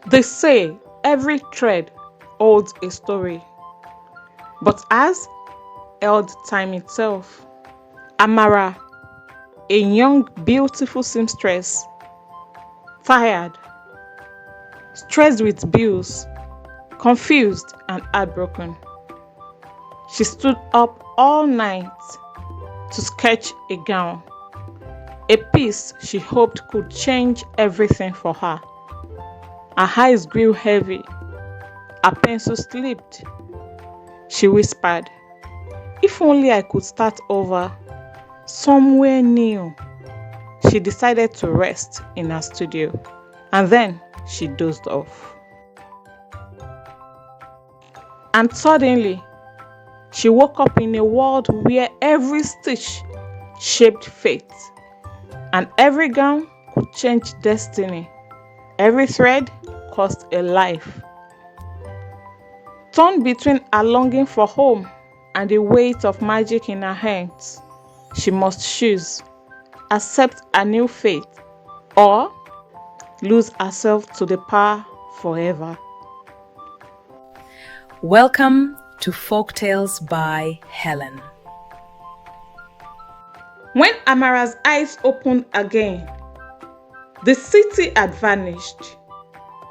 They say every thread holds a story, but as held time itself. Amara, a young, beautiful seamstress, tired, stressed with bills, confused and heartbroken. She stood up all night to sketch a gown, a piece she hoped could change everything for her. Her eyes grew heavy, her pencil slipped. She whispered, "If only I could start over, somewhere new." She decided to rest in her studio, and then she dozed off. And suddenly, she woke up in a world where every stitch shaped fate, and every gown could change destiny. Every thread cost a life. Torn between her longing for home and the weight of magic in her hands, she must choose: accept a new fate or lose herself to the power forever. Welcome to Folktales by Helen. When Amara's eyes opened again, the city had vanished.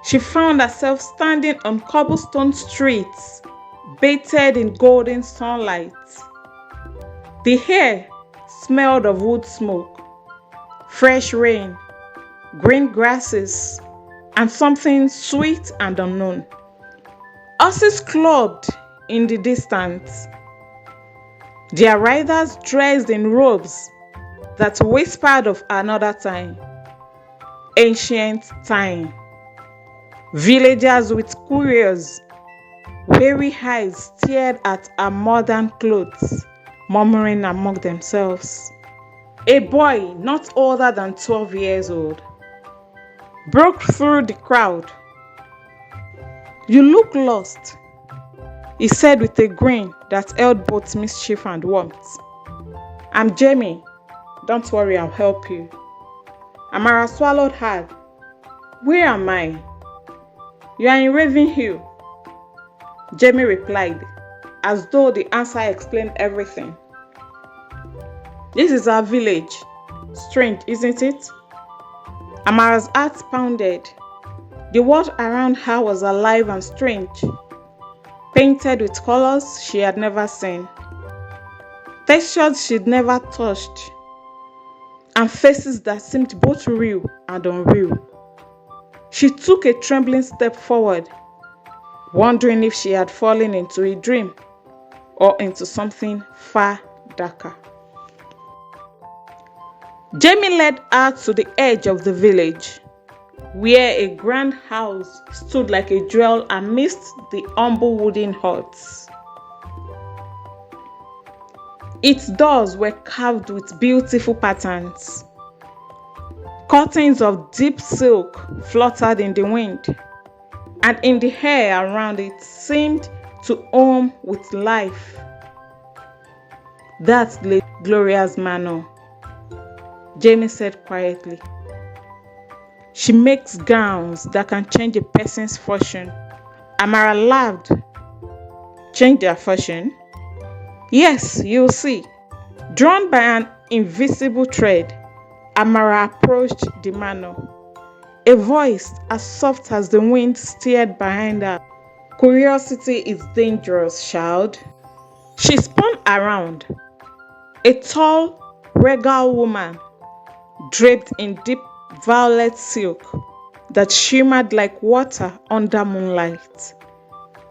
She found herself standing on cobblestone streets, bathed in golden sunlight. The air smelled of wood smoke, fresh rain, green grasses, and something sweet and unknown. Horses clubbed in the distance, their riders dressed in robes that whispered of another time, ancient time. Villagers with curious, weary eyes stared at her modern clothes, murmuring among themselves. A boy not older than 12 years old broke through the crowd. "You look lost," he said with a grin that held both mischief and warmth. "I'm Jamie. Don't worry, I'll help you." Amara swallowed hard. "Where am I?" "You are in Ravenhill," Jamie replied, as though the answer explained everything. "This is our village. Strange, isn't it?" Amara's heart pounded. The world around her was alive and strange, painted with colors she had never seen, textures she'd never touched, and faces that seemed both real and unreal. She took a trembling step forward, wondering if she had fallen into a dream or into something far darker. Jamie led her to the edge of the village, where a grand house stood like a jewel amidst the humble wooden huts. Its doors were carved with beautiful patterns. Curtains of deep silk fluttered in the wind, and in the air around it seemed to hum with life. "That's Lady Gloria's manor," Jamie said quietly. "She makes gowns that can change a person's fortune." Amara laughed. "Change their fortune?" "Yes, you'll see." Drawn by an invisible thread, Amara approached the manor. A voice as soft as the wind stirred behind her. "Curiosity is dangerous, child." She spun around. A tall, regal woman, draped in deep violet silk that shimmered like water under moonlight,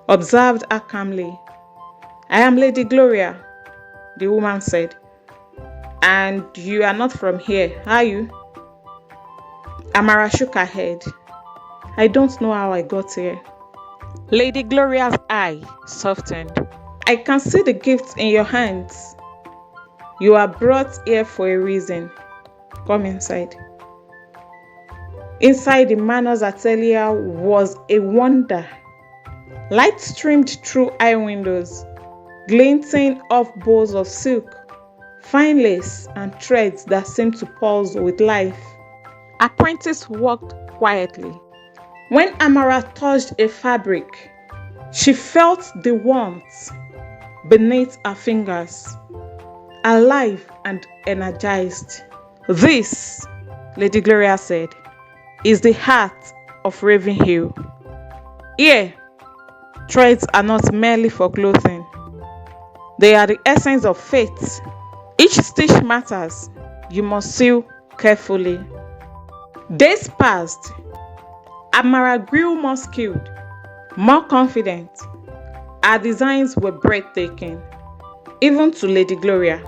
observed her calmly. "I am Lady Gloria," the woman said. "And you are not from here, are you?" Amara shook her head. "I don't know how I got here." Lady Gloria's eye softened. "I can see the gifts in your hands. You are brought here for a reason. Come inside." Inside the manor's atelier was a wonder. Light streamed through high windows, glinting off bows of silk, fine lace, and threads that seemed to pulse with life. Apprentice walked quietly, When Amara touched a fabric, she felt the warmth beneath her fingers, alive and energized. This, Lady Gloria said, is the heart of Ravenhill. Here, threads are not merely for clothing. They are the essence of faith. Each stitch matters. You must sew carefully. Days passed. Amara grew more skilled, more confident. Her designs were breathtaking, even to Lady Gloria,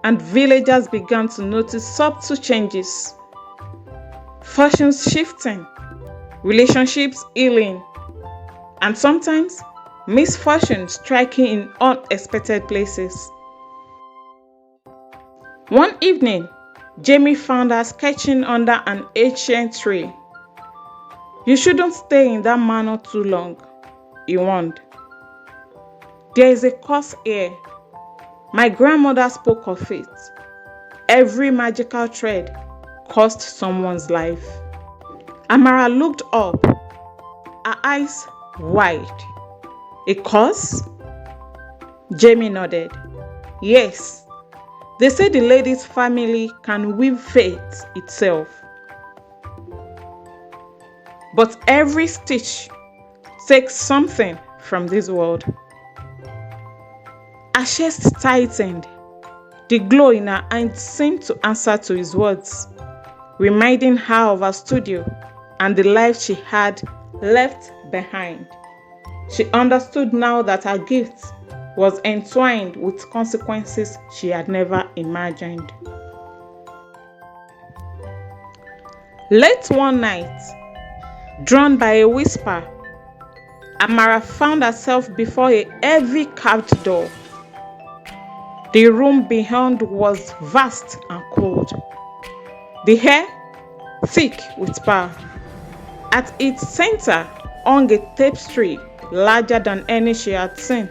and villagers began to notice subtle changes. Fortunes shifting, relationships healing, and sometimes misfortune striking in unexpected places. One evening, Jamie found her sketching under an ancient tree. "You shouldn't stay in that manner too long," he warned. "There is a curse here. My grandmother spoke of it. Every magical thread cost someone's life." Amara looked up, her eyes wide. "A curse?" Jamie nodded. "Yes. They say the lady's family can weave fate itself. But every stitch takes something from this world." Her chest tightened. The glow in her eyes seemed to answer to his words, reminding her of her studio and the life she had left behind. She understood now that her gift was entwined with consequences she had never imagined. Late one night, drawn by a whisper, Amara found herself before a heavy carved door. The room beyond was vast and cold, the air thick with power. At its center hung a tapestry larger than any she had seen.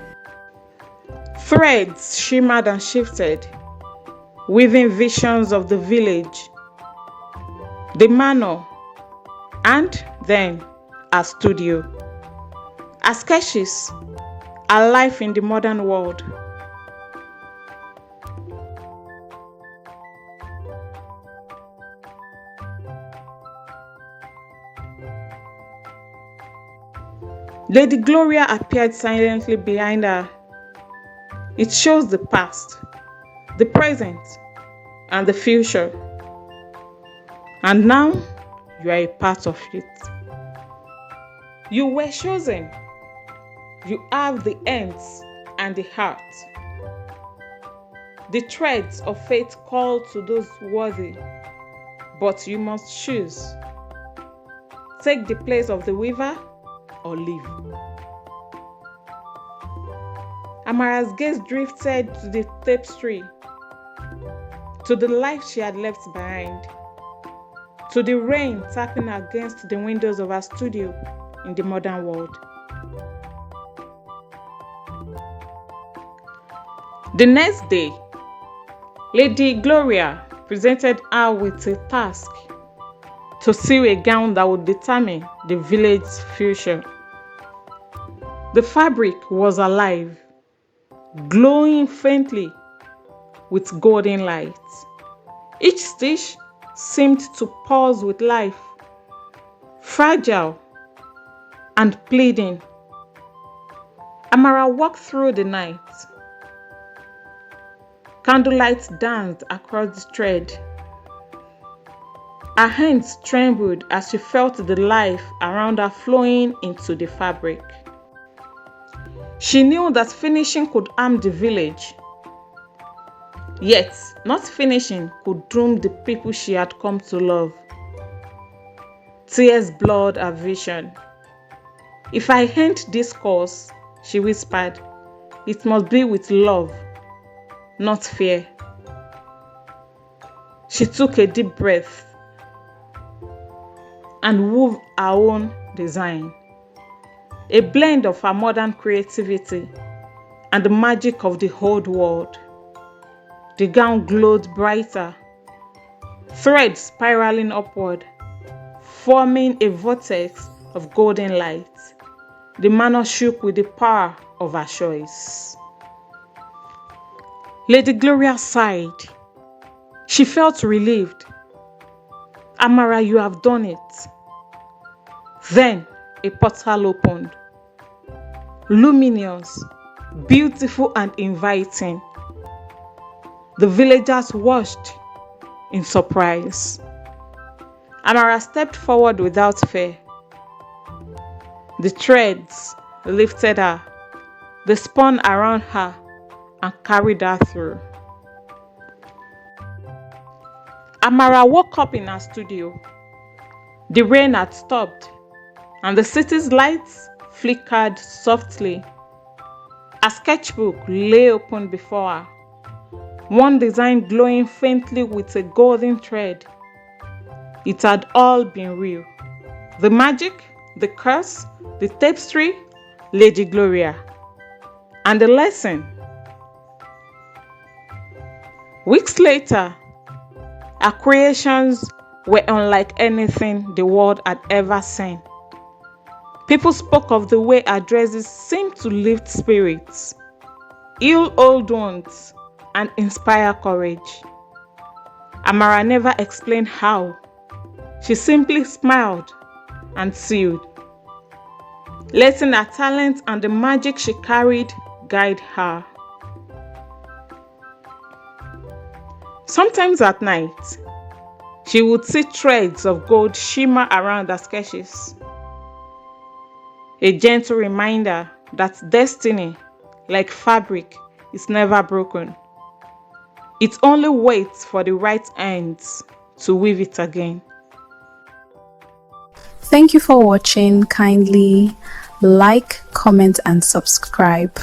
Threads shimmered and shifted, weaving visions of the village, the manor, and then her studio. Her sketches, her life in the modern world. Lady Gloria appeared silently behind her. It shows the past, the present, and the future. And now you are a part of it. You were chosen. You have the ends and the heart. The threads of fate call to those worthy, but you must choose. Take the place of the weaver or leave. Amara's gaze drifted to the tapestry, to the life she had left behind, to the rain tapping against the windows of her studio in the modern world. The next day, Lady Gloria presented her with a task to sew a gown that would determine the village's future. The fabric was alive, glowing faintly with golden light. Each stitch seemed to pulse with life, fragile and pleading. Amara walked through the night. Candlelight danced across the thread. Her hands trembled as she felt the life around her flowing into the fabric. She knew that finishing could harm the village, yet not finishing could doom the people she had come to love. Tears blurred her vision. "If I end this course," she whispered, "it must be with love, not fear." She took a deep breath and wove her own design, a blend of her modern creativity and the magic of the old world. The gown glowed brighter, threads spiraling upward, forming a vortex of golden light. The manor shook with the power of her choice. Lady Gloria sighed. She felt relieved. Amara, you have done it. Then a portal opened. Luminous, beautiful and inviting. The villagers watched in surprise. Amara stepped forward without fear. The threads lifted her. They spun around her and carried her through. Amara woke up in her studio. The rain had stopped, and the city's lights flickered softly. A sketchbook lay open before her, one design glowing faintly with a golden thread. It had all been real. The magic, the curse, the tapestry, Lady Gloria. And the lesson. Weeks later, her creations were unlike anything the world had ever seen. People spoke of the way her dresses seemed to lift spirits, heal old wounds, and inspire courage. Amara never explained how. She simply smiled and sewed, letting her talent and the magic she carried guide her. Sometimes at night, she would see threads of gold shimmer around her sketches. A gentle reminder that destiny, like fabric, is never broken. It only waits for the right hands to weave it again. Thank you for watching. Kindly like, comment, and subscribe.